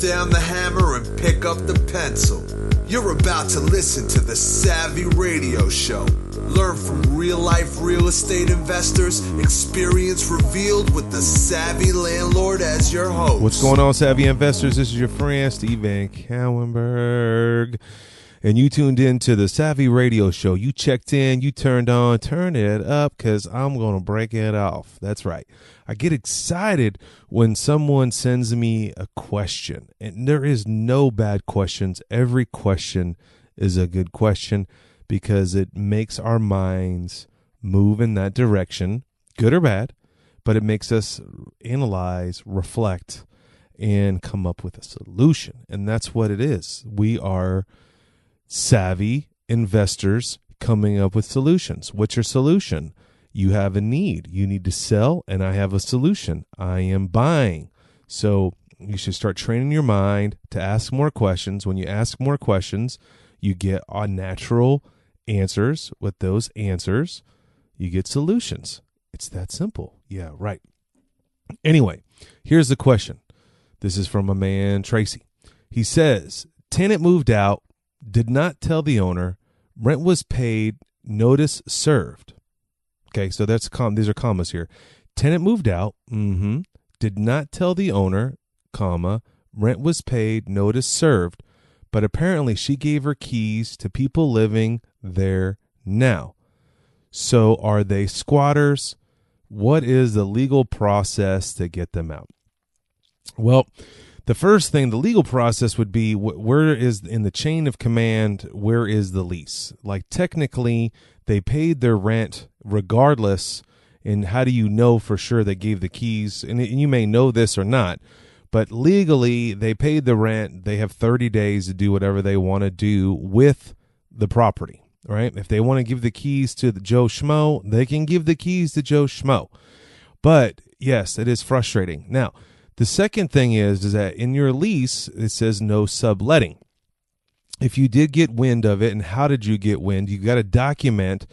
down the hammer and pick up the pencil. You're about to listen to the Savvy Radio Show. Learn from real-life real estate investors, experience revealed with the Savvy Landlord as your host. What's going on, Savvy Investors? This is your friend, Steve VanCauwenbergh. And you tuned in to the Savvy Radio Show. You checked in, you turned on, turn it up, because I'm going to break it off. That's right. I get excited when someone sends me a question. And there is no bad questions. Every question is a good question because it makes our minds move in that direction, good or bad, but it makes us analyze, reflect, and come up with a solution. And that's what it is. We are savvy investors coming up with solutions. What's your solution? You have a need. You need to sell, and I have a solution. I am buying. So you should start training your mind to ask more questions. When you ask more questions, you get natural answers. With those answers, you get solutions. It's that simple. Yeah, right. Anyway, here's the question. This is from a man, Tracy. He says, tenant moved out, did not tell the owner, rent was paid, notice served. Okay, so these are commas here. Tenant moved out, did not tell the owner, comma, rent was paid, notice served, but apparently she gave her keys to people living there now. So are they squatters? What is the legal process to get them out? Well, the first thing, the legal process would be where is in the chain of command, where is the lease? Like technically they paid their rent regardless. And how do you know for sure they gave the keys? And you may know this or not, but legally they paid the rent. They have 30 days to do whatever they want to do with the property, right? If they want to give the keys to the Joe Schmo, they can give the keys to Joe Schmo. But yes, it is frustrating. Now, the second thing is that in your lease, it says no subletting. If you did get wind of it, and how did you get wind? You got to document.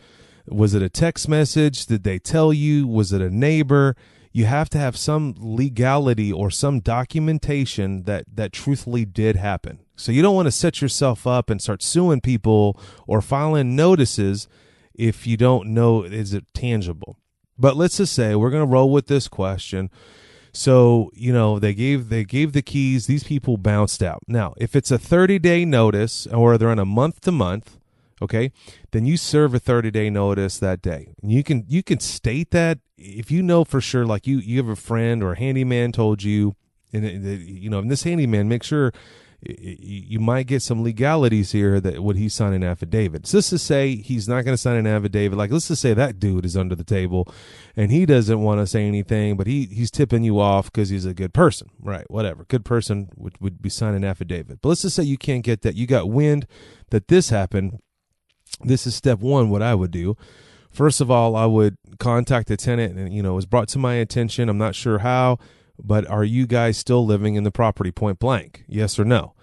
Was it a text message? Did they tell you? Was it a neighbor? You have to have some legality or some documentation that truthfully did happen. So you don't want to set yourself up and start suing people or filing notices if you don't know, is it tangible? But let's just say we're going to roll with this question. So, they gave the keys. These people bounced out. Now, if it's a 30-day notice or they're on a month-to-month, okay, then you serve a 30-day notice that day. And you can state that if you know for sure, like you have a friend or a handyman told you, and and this handyman, make sure you might get some legalities here that would he sign an affidavit. So let's just say he's not going to sign an affidavit. Like, let's just say that dude is under the table and he doesn't want to say anything, but he's tipping you off because he's a good person, right? Whatever. Good person would be signing an affidavit. But let's just say you can't get that. You got wind that this happened. This is step one, what I would do. First of all, I would contact the tenant and, it was brought to my attention. I'm not sure how, but are you guys still living in the property, point blank? Yes or no?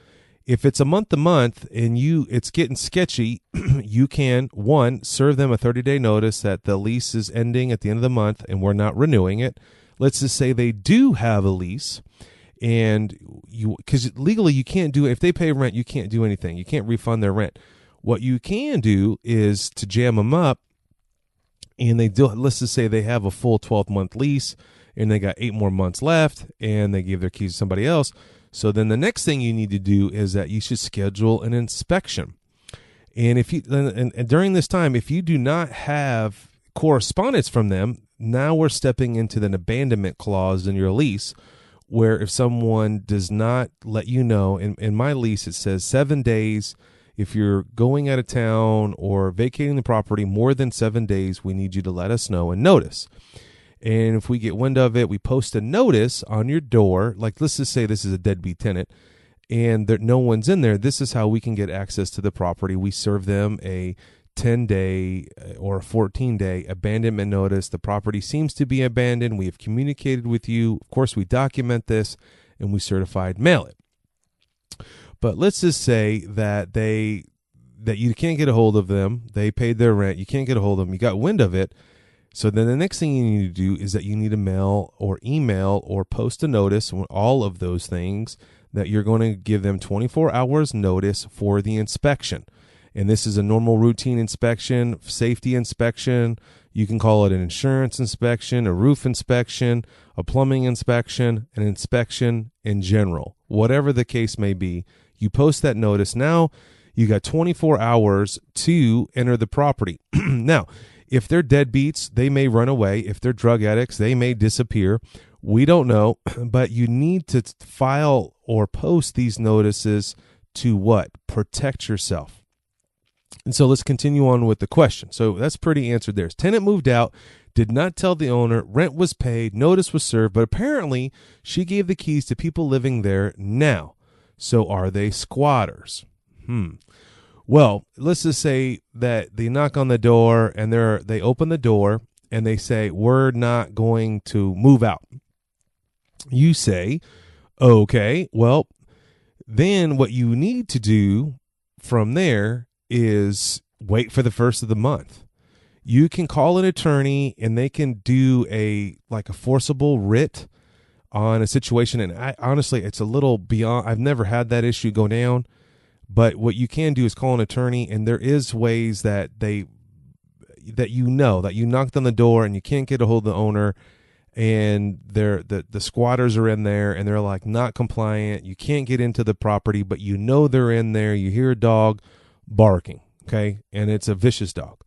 If it's a month-to-month and it's getting sketchy, you can, one, serve them a 30-day notice that the lease is ending at the end of the month and we're not renewing it. Let's just say they do have a lease, and because legally you can't do it. If they pay rent, you can't do anything. You can't refund their rent. What you can do is to jam them up, and let's just say they have a full 12-month lease and they got 8 more months left and they give their keys to somebody else. So then the next thing you need to do is that you should schedule an inspection. And and during this time, if you do not have correspondence from them, now we're stepping into an abandonment clause in your lease, where if someone does not let you know, in my lease, it says 7 days. If you're going out of town or vacating the property more than 7 days, we need you to let us know and notice. And if we get wind of it, we post a notice on your door. Like, let's just say this is a deadbeat tenant and no one's in there. This is how we can get access to the property. We serve them a 10-day or a 14-day abandonment notice. The property seems to be abandoned. We have communicated with you. Of course, we document this and we certified mail it. But let's just say that you can't get a hold of them. They paid their rent. You can't get a hold of them. You got wind of it. So then the next thing you need to do is that you need to mail or email or post a notice, all of those things, that you're going to give them 24 hours notice for the inspection. And this is a normal routine inspection, safety inspection. You can call it an insurance inspection, a roof inspection, a plumbing inspection, an inspection in general. Whatever the case may be, you post that notice. Now you got 24 hours to enter the property. Now, if they're deadbeats, they may run away. If they're drug addicts, they may disappear. We don't know, but you need to file or post these notices to what? Protect yourself. And so let's continue on with the question. So that's pretty answered there. Tenant moved out, did not tell the owner, rent was paid, notice was served, but apparently she gave the keys to people living there now. So are they squatters? Well, let's just say that they knock on the door and they open the door and they say, we're not going to move out. You say, okay, well, then what you need to do from there is wait for the first of the month. You can call an attorney and they can do a forcible writ on a situation. And honestly, it's a little beyond, I've never had that issue go down, but what you can do is call an attorney, and there is ways that that you knocked on the door and you can't get a hold of the owner, and the squatters are in there and they're like not compliant. You can't get into the property, but you know they're in there. You hear a dog barking, okay, and it's a vicious dog.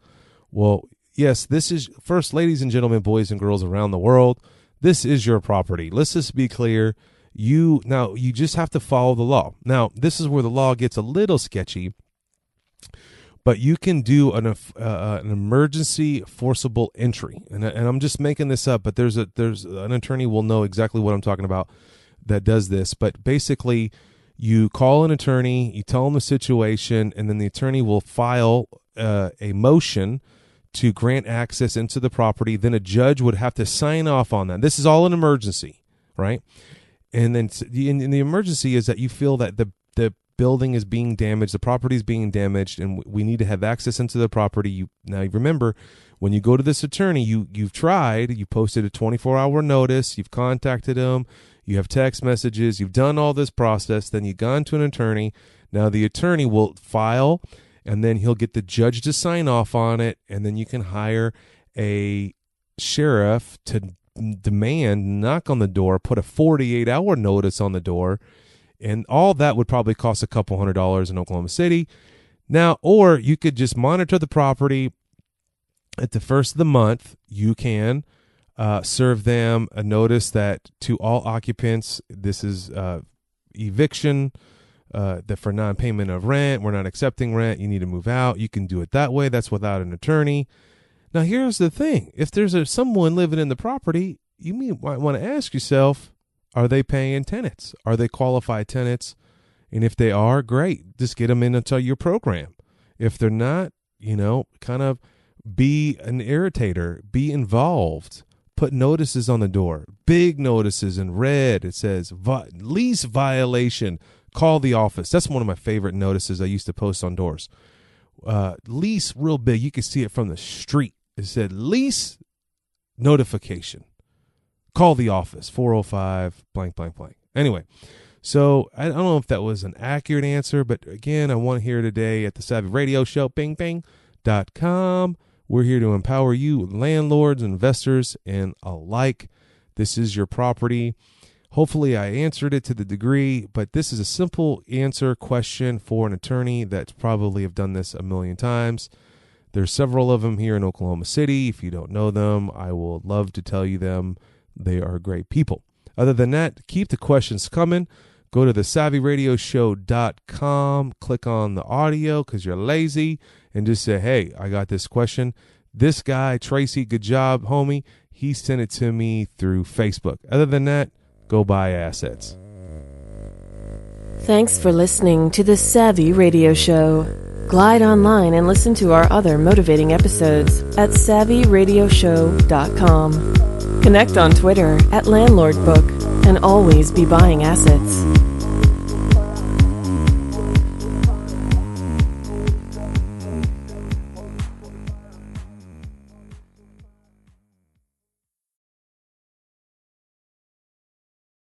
Well, yes, this is first, ladies and gentlemen, boys and girls around the world, this is your property. Let's just be clear. You just have to follow the law. Now, this is where the law gets a little sketchy, but you can do an emergency forcible entry, and I'm just making this up, but there's an attorney will know exactly what I'm talking about that does this. But basically, you call an attorney, you tell them the situation, and then the attorney will file a motion to grant access into the property. Then a judge would have to sign off on that. This is all an emergency, right? And then the emergency is that you feel that the building is being damaged, the property is being damaged, and we need to have access into the property. Now remember, when you go to this attorney, you posted a 24-hour notice, you've contacted him, you have text messages, you've done all this process, then you've gone to an attorney. Now the attorney will file, and then he'll get the judge to sign off on it, and then you can hire a sheriff to knock on the door, put a 48-hour notice on the door, and all that would probably cost a couple $100s in Oklahoma City. Now, or you could just monitor the property. At the first of the month, you can serve them a notice that to all occupants, this is eviction, that for non-payment of rent, we're not accepting rent, you need to move out. You can do it that way. That's without an attorney. Now, here's the thing. If there's someone living in the property, you might want to ask yourself, are they paying tenants? Are they qualified tenants? And if they are, great. Just get them into your program. If they're not, kind of be an irritator, be involved, put notices on the door, big notices in red. It says lease violation, call the office. That's one of my favorite notices I used to post on doors. Lease real big. You can see it from the street. It said lease notification. Call the office, 405 blank, blank, blank. Anyway, so I don't know if that was an accurate answer, but again, I want to hear today at the Savvy Radio Show, bingbang.com. We're here to empower you, landlords, investors, and alike. This is your property. Hopefully I answered it to the degree, but this is a simple answer question for an attorney that probably have done this a million times. There's several of them here in Oklahoma City. If you don't know them, I will love to tell you them. They are great people. Other than that, keep the questions coming. Go to thesavvyradioshow.com, click on the audio because you're lazy, and just say, hey, I got this question. This guy, Tracy, good job, homie. He sent it to me through Facebook. Other than that, go buy assets. Thanks for listening to the Savvy Radio Show. Glide online and listen to our other motivating episodes at savvyradioshow.com. Connect on Twitter at LandlordBook and always be buying assets.